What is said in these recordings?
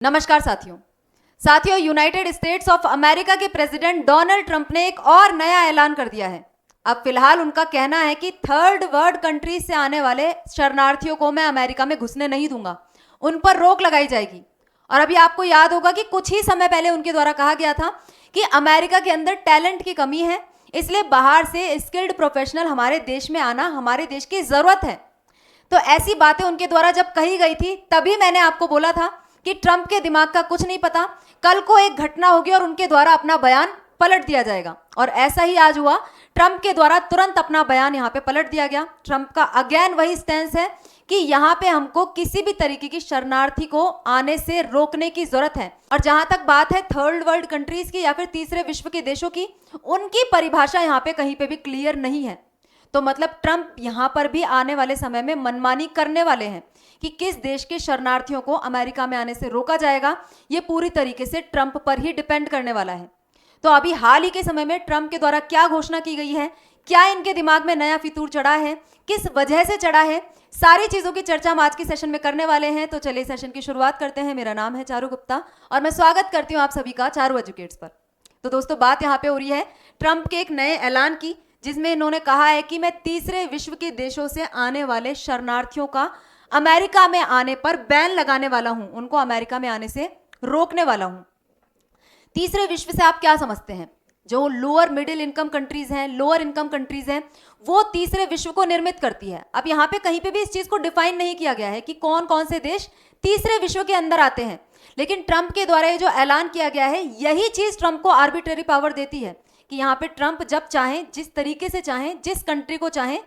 नमस्कार साथियों United states of America के प्रेसिडेंट डोनाल्ड ट्रंप ने एक और नया ऐलान कर दिया है। अब फिलहाल उनका कहना है कि थर्ड वर्ल्ड कंट्रीज से आने वाले शरणार्थियों को मैं अमेरिका में घुसने नहीं दूंगा, उन पर रोक लगाई जाएगी। और अभी आपको याद होगा कि कुछ ही समय पहले उनके द्वारा कहा गया था कि अमेरिका के अंदर टैलेंट की कमी है, इसलिए बाहर से स्किल्ड प्रोफेशनल हमारे देश में आना हमारे देश की जरूरत है। तो ऐसी बातें उनके द्वारा जब कही गई थी तभी मैंने आपको बोला था कि ट्रंप के दिमाग का कुछ नहीं पता, कल को एक घटना होगी और उनके द्वारा अपना बयान पलट दिया जाएगा। और ऐसा ही आज हुआ, ट्रंप के द्वारा तुरंत अपना बयान यहाँ पे पलट दिया गया। ट्रंप का अगेन वही स्टैंस है कि यहाँ पे हमको किसी भी तरीके की शरणार्थी को आने से रोकने की जरूरत है। और जहां तक बात है थर्ड वर्ल्ड कंट्रीज की या फिर तीसरे विश्व के देशों की, उनकी परिभाषा यहाँ पे कहीं पे भी क्लियर नहीं है। तो मतलब ट्रंप यहां पर भी आने वाले समय में मनमानी करने वाले हैं कि किस देश के शरणार्थियों को अमेरिका में आने से रोका जाएगा। ये पूरी तरीके से ट्रंप पर ही डिपेंड करने वाला है। तो अभी हाल ही के समय में ट्रंप के द्वारा क्या घोषणा की गई है, क्या इनके दिमाग में नया फितूर चढ़ा है, किस वजह से चढ़ा है, सारी चीजों की चर्चा हम आज की सेशन में करने वाले हैं। तो चलिए सेशन की शुरुआत करते हैं। मेरा नाम है चारू गुप्ता और मैं स्वागत करती हूँ आप सभी का चारू एजुकेट्स पर। तो दोस्तों बात यहाँ पे हो रही है ट्रंप के एक नए ऐलान की, जिसमें इन्होंने कहा है कि मैं तीसरे विश्व के देशों से आने वाले शरणार्थियों का अमेरिका में आने पर बैन लगाने वाला हूं, उनको अमेरिका में आने से रोकने वाला हूं। तीसरे विश्व से आप क्या समझते हैं? जो लोअर मिडिल इनकम कंट्रीज हैं, लोअर इनकम कंट्रीज हैं, वो तीसरे विश्व को निर्मित करती है। अब यहाँ पे कहीं पे भी इस चीज को डिफाइन नहीं किया गया है कि कौन कौन से देश तीसरे विश्व के अंदर आते हैं, लेकिन ट्रंप के द्वारा ये जो ऐलान किया गया है, यही चीज ट्रंप को आर्बिट्रेरी पावर देती है कि यहाँ पे ट्रंप जब चाहें, जिस तरीके से चाहें, जिस कंट्री को चाहें,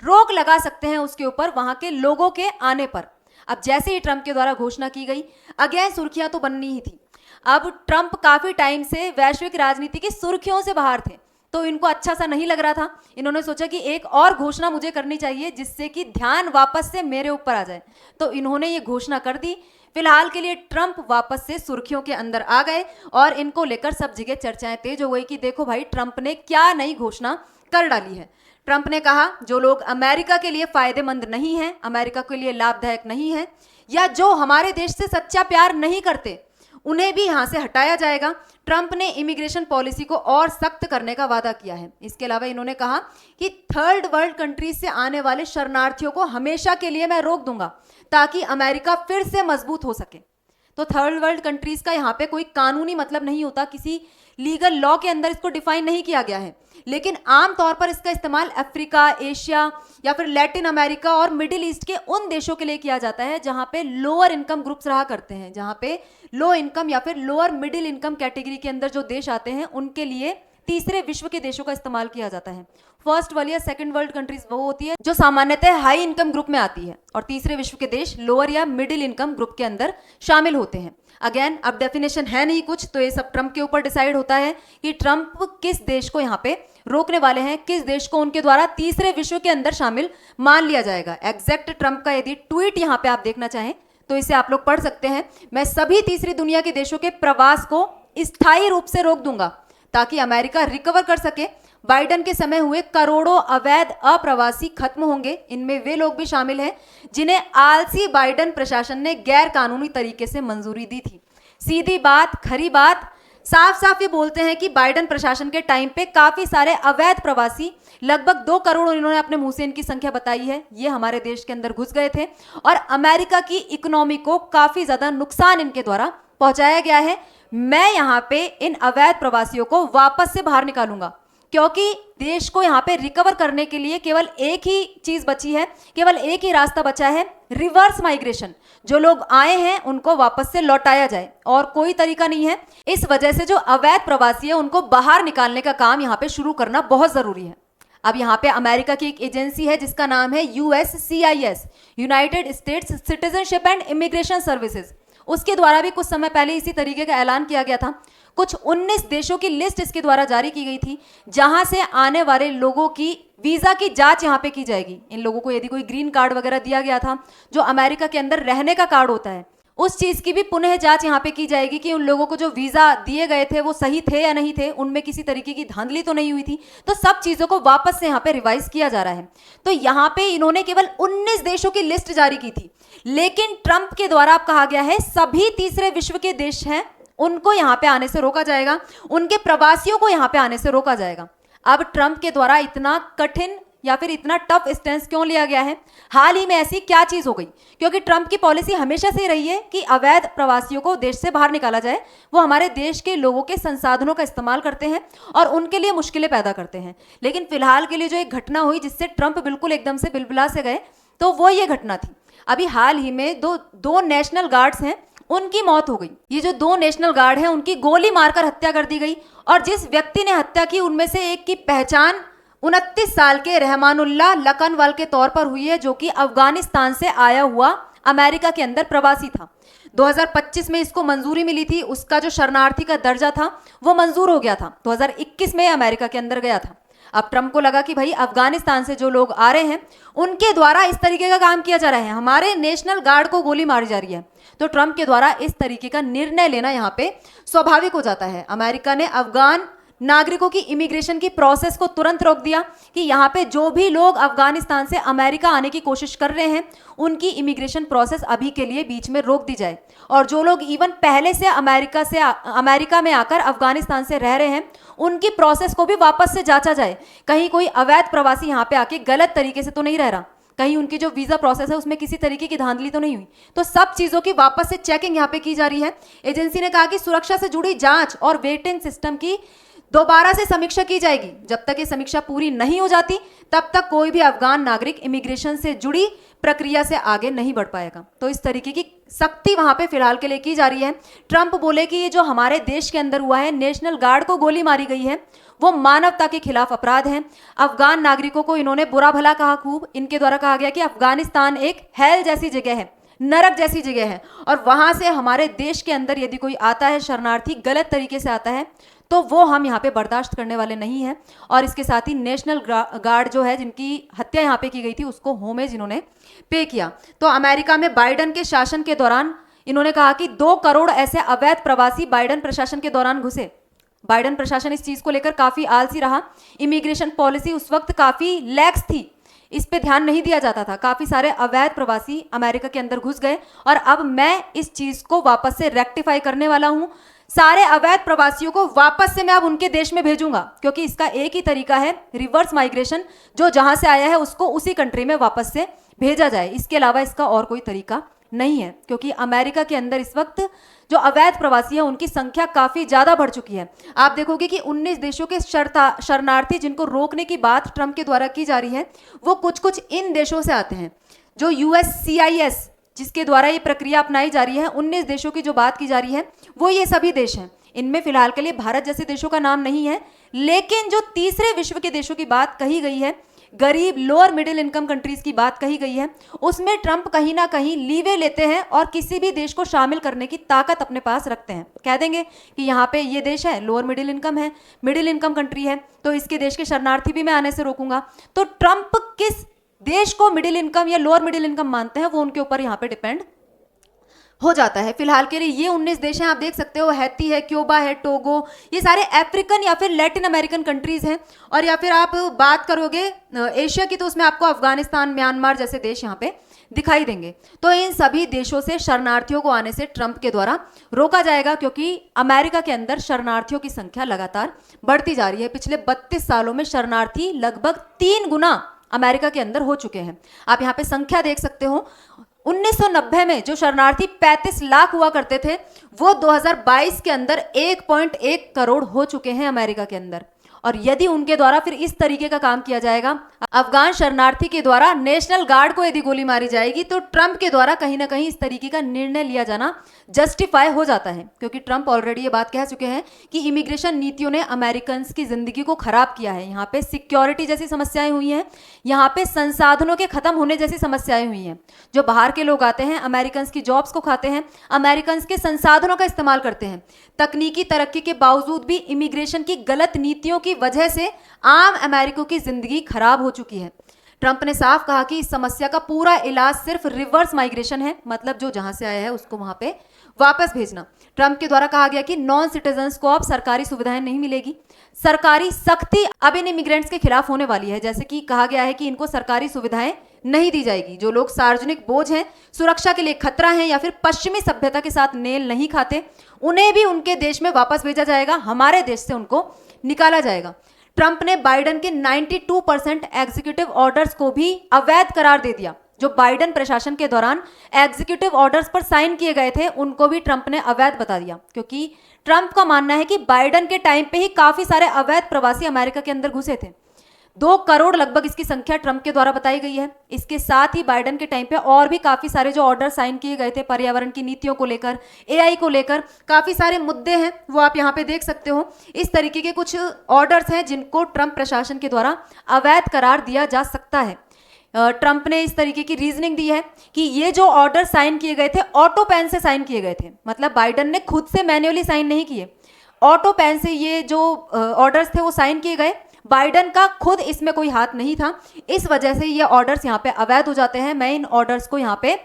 रोक लगा सकते हैं उसके ऊपर, वहां के लोगों के आने पर। अब जैसे ही ट्रंप के द्वारा घोषणा की गई, अगेन सुर्खियां तो बननी ही थी। अब ट्रंप काफी टाइम से वैश्विक राजनीति की सुर्खियों से बाहर थे, तो इनको अच्छा सा नहीं लग रहा था। इन्होंने सोचा कि एक और घोषणा मुझे करनी चाहिए जिससे कि ध्यान वापस से मेरे ऊपर आ जाए। तो इन्होंने ये घोषणा कर दी। फिलहाल के लिए ट्रंप वापस से सुर्खियों के अंदर आ गए और इनको लेकर सब जगह चर्चाएं तेज हो गई कि देखो भाई ट्रंप ने क्या नई घोषणा कर डाली है। ट्रंप ने कहा जो लोग अमेरिका के लिए फायदेमंद नहीं हैं, अमेरिका के लिए लाभदायक नहीं है, या जो हमारे देश से सच्चा प्यार नहीं करते, उन्हें भी यहां से हटाया जाएगा। ट्रंप ने इमिग्रेशन पॉलिसी को और सख्त करने का वादा किया है। इसके अलावा इन्होंने कहा कि थर्ड वर्ल्ड कंट्रीज से आने वाले शरणार्थियों को हमेशा के लिए मैं रोक दूंगा ताकि अमेरिका फिर से मजबूत हो सके। तो थर्ड वर्ल्ड कंट्रीज का यहाँ पे कोई कानूनी मतलब नहीं होता, किसी लीगल लॉ के अंदर इसको डिफाइन नहीं किया गया है, लेकिन आमतौर पर इसका इस्तेमाल अफ्रीका, एशिया या फिर लैटिन अमेरिका और मिडिल ईस्ट के उन देशों के लिए किया जाता है जहां पे लोअर इनकम ग्रुप्स रहा करते हैं, जहां पे लो इनकम या फिर लोअर मिडिल इनकम कैटेगरी के अंदर जो देश आते हैं उनके लिए तीसरे विश्व के देशों का इस्तेमाल किया जाता है। फर्स्ट वर्ल्ड या सेकंड वर्ल्ड कंट्रीज वो होती है जो सामान्यतः हाई इनकम ग्रुप में आती है, और तीसरे विश्व के देश लोअर या मिडिल इनकम ग्रुप के अंदर शामिल होते हैं। अगेन अब डेफिनेशन है नहीं कुछ, तो ये सब ट्रंप के ऊपर डिसाइड होता है कि ट्रंप किस देश को यहाँ पे रोकने वाले हैं, किस देश को उनके द्वारा तीसरे विश्व के अंदर शामिल मान लिया जाएगा। एग्जैक्ट ट्रंप का यदि ट्वीट यहाँ पे आप देखना चाहें तो इसे आप लोग पढ़ सकते हैं। मैं सभी तीसरी दुनिया के देशों के प्रवास को स्थायी रूप से रोक दूंगा ताकि अमेरिका रिकवर कर सके। बाइडेन के समय हुए करोड़ों अवैध अप्रवासी खत्म होंगे। इनमें वे लोग भी शामिल हैं जिन्हें आलसी बाइडेन प्रशासन ने गैर कानूनी तरीके से मंजूरी दी थी। सीधी बात, खरी बात, साफ साफ ये बोलते हैं कि बाइडेन प्रशासन के टाइम पे काफी सारे अवैध प्रवासी, लगभग 2 करोड़ इन्होंने अपने मुंह से इनकी संख्या बताई है, ये हमारे देश के अंदर घुस गए थे और अमेरिका की इकोनॉमी को काफी ज्यादा नुकसान इनके द्वारा पहुंचाया गया है। मैं यहाँ पे इन अवैध प्रवासियों को वापस से बाहर निकालूंगा, क्योंकि देश को यहाँ पे रिकवर करने के लिए केवल एक ही चीज बची है, केवल एक ही रास्ता बचा है, रिवर्स माइग्रेशन। जो लोग आए हैं उनको वापस से लौटाया जाए, और कोई तरीका नहीं है। इस वजह से जो अवैध प्रवासी है उनको बाहर निकालने का काम यहाँ पे शुरू करना बहुत जरूरी है। अब यहाँ पे अमेरिका की एक एजेंसी है जिसका नाम है USCIS, United states citizenship and immigration services, उसके द्वारा भी कुछ समय पहले इसी तरीके का ऐलान किया गया था। कुछ 19 देशों की लिस्ट इसके द्वारा जारी की गई थी जहां से आने वाले लोगों की वीजा की जांच यहां पे की जाएगी। इन लोगों को यदि कोई ग्रीन कार्ड वगैरह दिया गया था, जो अमेरिका के अंदर रहने का कार्ड होता है, उस चीज की भी पुनः जांच यहाँ पे की जाएगी कि उन लोगों को जो वीजा दिए गए थे वो सही थे या नहीं थे, उनमें किसी तरीके की धांधली तो नहीं हुई थी। तो सब चीजों को वापस से यहाँ पे रिवाइज किया जा रहा है। तो यहाँ पे इन्होंने केवल 19 देशों की लिस्ट जारी की थी, लेकिन ट्रंप के द्वारा अब कहा गया है सभी तीसरे विश्व के देश हैं उनको यहां पे आने से रोका जाएगा, उनके प्रवासियों को यहां पे आने से रोका जाएगा। अब ट्रंप के द्वारा इतना कठिन या फिर इतना टफ स्टैंड क्यों लिया गया है? हाल ही में ऐसी क्या चीज हो गई? क्योंकि ट्रंप की पॉलिसी हमेशा से रही है कि अवैध प्रवासियों को देश से बाहर निकाला जाए। वो हमारे देश के लोगों के संसाधनों का इस्तेमाल करते हैं और उनके लिए मुश्किलें पैदा करते हैं। लेकिन फिलहाल के लिए जो एक घटना हुई जिससे ट्रंप बिल्कुल एकदम से बिलबिला से गए, तो वो ये घटना थी। अभी हाल ही में दो नेशनल गार्ड्स हैं, उनकी मौत हो गई। ये जो दो नेशनल गार्ड हैं उनकी गोली मारकर हत्या कर दी गई और जिस व्यक्ति ने हत्या की उनमें से एक की पहचान 29 साल के रहमानुल्लाह लखनवाल के तौर पर हुई है, जो कि अफगानिस्तान से आया हुआ अमेरिका के अंदर प्रवासी था। 2025 में इसको मंजूरी मिली थी, उसका जो शरणार्थी का दर्जा था वो मंजूर हो गया था। 2021 में अमेरिका के अंदर गया था। अब ट्रंप को लगा कि भाई अफगानिस्तान से जो लोग आ रहे हैं उनके द्वारा इस तरीके का काम किया जा रहा है, हमारे नेशनल गार्ड को गोली मारी जा रही है, तो ट्रंप के द्वारा इस तरीके का निर्णय लेना यहाँ पे स्वाभाविक हो जाता है। अमेरिका ने अफगान नागरिकों की इमिग्रेशन की प्रोसेस को तुरंत रोक दिया कि यहाँ पे जो भी लोग अफगानिस्तान से अमेरिका आने की कोशिश कर रहे हैं उनकी इमिग्रेशन प्रोसेस अभी के लिए बीच में रोक दी जाए, और जो लोग इवन पहले से अमेरिका में आकर अफगानिस्तान से रह रहे हैं उनकी प्रोसेस को भी वापस से जांचा जाए, कहीं कोई अवैध प्रवासी यहाँ पे आके गलत तरीके से तो नहीं रह रहा, कहीं उनकी जो वीजा प्रोसेस है उसमें किसी तरीके की धांधली तो नहीं हुई। तो सब चीजों की वापस से चेकिंग यहाँ पे की जा रही है। एजेंसी ने कहा कि सुरक्षा से जुड़ी जांच और वेटिंग सिस्टम की दोबारा से समीक्षा की जाएगी। जब तक ये समीक्षा पूरी नहीं हो जाती तब तक कोई भी अफगान नागरिक इमिग्रेशन से जुड़ी प्रक्रिया से आगे नहीं बढ़ पाएगा। तो इस तरीके की सख्ती वहां पे फिलहाल के लिए की जा रही है। ट्रंप बोले कि ये जो हमारे देश के अंदर हुआ है, नेशनल गार्ड को गोली मारी गई है, वो मानवता के खिलाफ अपराध है। अफगान नागरिकों को इन्होंने बुरा भला कहा खूब। इनके द्वारा कहा गया कि अफगानिस्तान एक हेल जैसी जगह है, नरक जैसी जगह है, और वहां से हमारे देश के अंदर यदि कोई आता है शरणार्थी गलत तरीके से आता है तो वो हम यहाँ पे बर्दाश्त करने वाले नहीं हैं। और इसके साथ ही नेशनल गार्ड जो है जिनकी हत्या यहाँ पे की गई थी उसको होमेज इन्होंने पे किया। तो अमेरिका में बाइडन के शासन के दौरान इन्होंने कहा कि 2 करोड़ ऐसे अवैध प्रवासी बाइडन प्रशासन के दौरान घुसे। बाइडन प्रशासन इस चीज को लेकर काफी आलसी रहा। इमिग्रेशन पॉलिसी उस वक्त काफी लैक्स थी, इस पे ध्यान नहीं दिया जाता था। काफी सारे अवैध प्रवासी अमेरिका के अंदर घुस गए और अब मैं इस चीज को वापस से रेक्टिफाई करने वाला हूं। सारे अवैध प्रवासियों को वापस से मैं अब उनके देश में भेजूंगा, क्योंकि इसका एक ही तरीका है, रिवर्स माइग्रेशन, जो जहां से आया है उसको उसी कंट्री में वापस से भेजा जाए। इसके अलावा इसका और कोई तरीका नहीं है, क्योंकि अमेरिका के अंदर इस वक्त जो अवैध प्रवासी है उनकी संख्या काफी ज्यादा बढ़ चुकी है। आप देखोगे कि 19 देशों के शरणार्थी जिनको रोकने की बात ट्रंप के द्वारा की जा रही है वो कुछ इन देशों से आते हैं। जो USCIS जिसके द्वारा ये प्रक्रिया अपनाई जा रही है, 19 देशों की जो बात की जा रही है वो ये सभी देश हैं। इनमें फिलहाल के लिए भारत जैसे देशों का नाम नहीं है, लेकिन जो तीसरे विश्व के देशों की बात कही गई है, गरीब लोअर मिडिल इनकम कंट्रीज की बात कही गई है, उसमें ट्रंप कहीं ना कहीं लीवे लेते हैं और किसी भी देश को शामिल करने की ताकत अपने पास रखते हैं। कह देंगे कि यहाँ पे ये देश है, लोअर मिडिल इनकम है, मिडिल इनकम कंट्री है, तो इसके देश के शरणार्थी भी मैं आने से रोकूंगा। तो ट्रंप किस देश को मिडिल इनकम या लोअर मिडिल इनकम मानते हैं वो उनके ऊपर यहाँ पे डिपेंड हो जाता है। फिलहाल के लिए ये 19 देश हैं, आप देख सकते हो, हैती है, क्यूबा है, टोगो, ये सारे अफ्रीकन या फिर लैटिन अमेरिकन कंट्रीज हैं। और या फिर आप बात करोगे एशिया की तो उसमें आपको अफगानिस्तान, म्यांमार जैसे देश यहाँ पे दिखाई देंगे। तो इन सभी देशों से शरणार्थियों को आने से ट्रंप के द्वारा रोका जाएगा, क्योंकि अमेरिका के अंदर शरणार्थियों की संख्या लगातार बढ़ती जा रही है। पिछले 32 सालों में शरणार्थी लगभग 3 गुना अमेरिका के अंदर हो चुके हैं। आप यहाँ पे संख्या देख सकते हो। 1990 में जो शरणार्थी 35 लाख हुआ करते थे वो 2022 के अंदर 1.1 करोड़ हो चुके हैं अमेरिका के अंदर। और यदि उनके द्वारा फिर इस तरीके का काम किया जाएगा, अफगान शरणार्थी के द्वारा नेशनल गार्ड को यदि गोली मारी जाएगी, तो ट्रंप के द्वारा कहीं ना कहीं इस तरीके का निर्णय लिया जाना जस्टिफाई हो जाता है। क्योंकि ट्रंप ऑलरेडी ये बात कह चुके हैं कि इमिग्रेशन नीतियों ने अमेरिकन की जिंदगी को खराब किया है। यहाँ पे सिक्योरिटी जैसी समस्याएं हुई हैं, यहाँ पे संसाधनों के खत्म होने जैसी समस्याएं हुई हैं। जो बाहर के लोग आते हैं, अमेरिकन की जॉब्स को खाते हैं, अमेरिकन के संसाधनों का इस्तेमाल करते हैं। तकनीकी तरक्की के बावजूद भी इमिग्रेशन की गलत नीतियों की वजह से आम अमेरिकियों की जिंदगी खराब हो चुकी है। ट्रंप ने साफ कहा कि इस समस्या का पूरा इलाज सिर्फ रिवर्स माइग्रेशन है, मतलब जो जहां से आया है उसको वहां पे वापस भेजना। ट्रंप के द्वारा कहा गया कि नॉन सिटीजन्स को अब सरकारी सुविधाएं नहीं मिलेगी। सरकारी सख्ती अब इन इमिग्रेंट्स के खिलाफ होने वाली है। जैसे कि कहा गया है कि इनको सरकारी सुविधाएं नहीं दी जाएगी। जो लोग सार्वजनिक बोझ हैं, सुरक्षा के लिए खतरा हैं या फिर पश्चिमी सभ्यता के साथ मेल नहीं खाते, उन्हें भी उनके देश में वापस भेजा जाएगा, हमारे देश से उनको निकाला जाएगा। ट्रंप ने बाइडेन के 92% एग्जीक्यूटिव ऑर्डर्स को भी अवैध करार दे दिया। जो बाइडेन प्रशासन के दौरान एग्जीक्यूटिव ऑर्डर्स पर साइन किए गए थे, उनको भी ट्रंप ने अवैध बता दिया, क्योंकि ट्रंप का मानना है कि बाइडेन के टाइम पे ही काफी सारे अवैध प्रवासी अमेरिका के अंदर घुसे थे। 2 करोड़ लगभग इसकी संख्या ट्रंप के द्वारा बताई गई है। इसके साथ ही बाइडेन के टाइम पे और भी काफी सारे जो ऑर्डर साइन किए गए थे, पर्यावरण की नीतियों को लेकर, एआई को लेकर काफी सारे मुद्दे हैं, वो आप यहाँ पे देख सकते हो। इस तरीके के कुछ ऑर्डर्स हैं जिनको ट्रंप प्रशासन के द्वारा अवैध करार दिया जा सकता है। ट्रंप ने इस तरीके की रीजनिंग दी है कि ये जो ऑर्डर साइन किए गए थे ऑटो पेन से साइन किए गए थे, मतलब बाइडेन ने खुद से मैन्युअली साइन नहीं किए, ऑटो पेन से ये जो ऑर्डर्स थे वो साइन किए गए। बाइडेन का खुद इसमें कोई हाथ नहीं था, इस वजह से ये ऑर्डर्स यहाँ पे अवैध हो जाते हैं। मैं इन ऑर्डर्स को यहाँ पे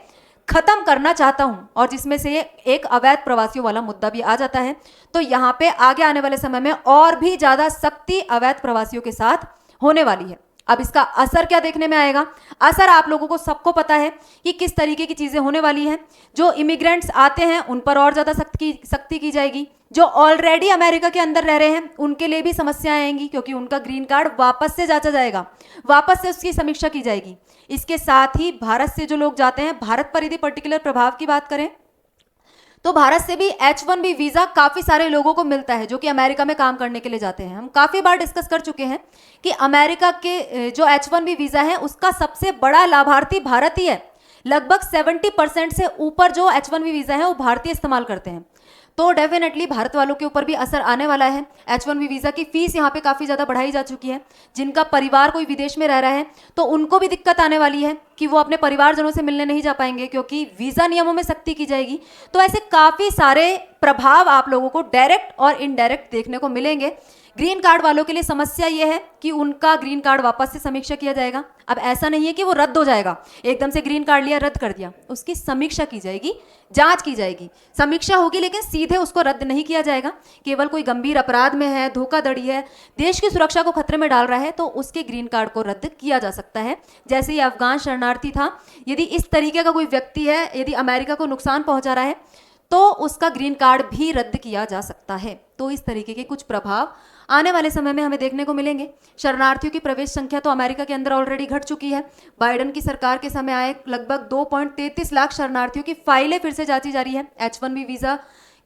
खत्म करना चाहता हूं, और जिसमें से एक अवैध प्रवासियों वाला मुद्दा भी आ जाता है। तो यहाँ पे आगे आने वाले समय में और भी ज्यादा सख्ती अवैध प्रवासियों के साथ होने वाली है। अब इसका असर क्या देखने में आएगा? असर आप लोगों को सबको पता है कि किस तरीके की चीजें होने वाली हैं। जो इमिग्रेंट्स आते हैं उन पर और ज्यादा सख्ती की जाएगी। जो ऑलरेडी अमेरिका के अंदर रह रहे हैं उनके लिए भी समस्याएं आएंगी, क्योंकि उनका ग्रीन कार्ड वापस से जांचा जाएगा, वापस से उसकी समीक्षा की जाएगी। इसके साथ ही भारत से जो लोग जाते हैं, भारत पर यदि पर्टिकुलर प्रभाव की बात करें तो भारत से भी H1B वीजा काफी सारे लोगों को मिलता है जो कि अमेरिका में काम करने के लिए जाते हैं। हम काफी बार डिस्कस कर चुके हैं कि अमेरिका के जो H1B वीजा है उसका सबसे बड़ा लाभार्थी भारत ही है। लगभग 70% से ऊपर जो H1B वीजा है वो भारतीय इस्तेमाल करते हैं। तो डेफिनेटली भारत वालों के ऊपर भी असर आने वाला है। H1B वीजा की फीस यहाँ पे काफी ज्यादा बढ़ाई जा चुकी है। जिनका परिवार कोई विदेश में रह रहा है तो उनको भी दिक्कत आने वाली है कि वो अपने परिवारजनों से मिलने नहीं जा पाएंगे, क्योंकि वीजा नियमों में सख्ती की जाएगी। तो ऐसे काफी सारे प्रभाव आप लोगों को डायरेक्ट और इनडायरेक्ट देखने को मिलेंगे। ग्रीन कार्ड वालों के लिए समस्या ये है कि उनका ग्रीन कार्ड वापस से समीक्षा किया जाएगा। अब ऐसा नहीं है कि वो रद्द हो जाएगा, एकदम से ग्रीन कार्ड लिया रद्द कर दिया, उसकी समीक्षा की जाएगी, जांच की जाएगी, समीक्षा होगी, लेकिन सीधे उसको रद्द नहीं किया जाएगा। केवल कोई गंभीर अपराध में है, धोखाधड़ी है, देश की सुरक्षा को खतरे में डाल रहा है, तो उसके ग्रीन कार्ड को रद्द किया जा सकता है। जैसे ये अफगान शरणार्थी था, यदि इस तरीके का कोई व्यक्ति है, यदि अमेरिका को नुकसान पहुंचा रहा है तो उसका ग्रीन कार्ड भी रद्द किया जा सकता है। तो इस तरीके के कुछ प्रभाव आने वाले समय में हमें देखने को मिलेंगे। शरणार्थियों की प्रवेश संख्या तो अमेरिका के अंदर ऑलरेडी घट चुकी है। बाइडेन की सरकार के समय आए लगभग 2.33 लाख शरणार्थियों की फाइलें फिर से जांची जा रही है। H1B वीजा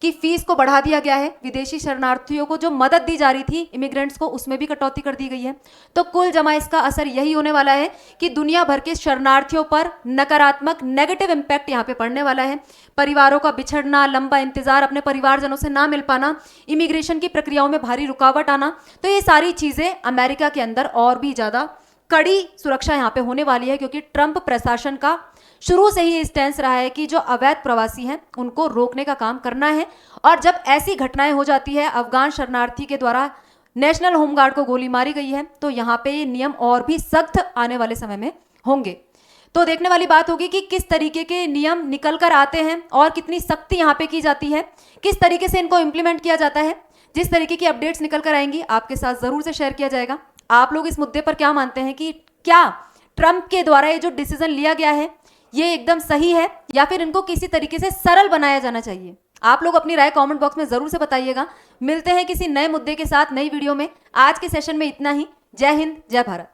की फीस को बढ़ा दिया गया है। विदेशी शरणार्थियों को जो मदद दी जा रही थी इमिग्रेंट्स को, उसमें भी कटौती कर दी गई है। तो कुल जमा इसका असर यही होने वाला है कि दुनिया भर के शरणार्थियों पर नकारात्मक नेगेटिव इम्पैक्ट यहाँ पे पड़ने वाला है। परिवारों का बिछड़ना, लंबा इंतजार, अपने परिवारजनों से ना मिल पाना, इमिग्रेशन की प्रक्रियाओं में भारी रुकावट आना, तो ये सारी चीजें अमेरिका के अंदर और भी ज्यादा कड़ी सुरक्षा यहाँ पे होने वाली है, क्योंकि ट्रंप प्रशासन का शुरू से ही स्टैंस रहा है कि जो अवैध प्रवासी हैं उनको रोकने का काम करना है। और जब ऐसी घटनाएं हो जाती है, अफगान शरणार्थी के द्वारा नेशनल होमगार्ड को गोली मारी गई है, तो यहाँ पे ये नियम और भी सख्त आने वाले समय में होंगे। तो देखने वाली बात होगी कि किस तरीके के नियम निकल कर आते हैं और कितनी सख्ती यहाँ पे की जाती है, किस तरीके से इनको इम्प्लीमेंट किया जाता है। जिस तरीके की अपडेट्स निकल कर आएंगी आपके साथ जरूर से शेयर किया जाएगा। आप लोग इस मुद्दे पर क्या मानते हैं कि क्या ट्रंप के द्वारा ये जो डिसीजन लिया गया है ये एकदम सही है, या फिर इनको किसी तरीके से सरल बनाया जाना चाहिए? आप लोग अपनी राय कमेंट बॉक्स में जरूर से बताइएगा। मिलते हैं किसी नए मुद्दे के साथ नई वीडियो में। आज के सेशन में इतना ही। जय हिंद, जय भारत।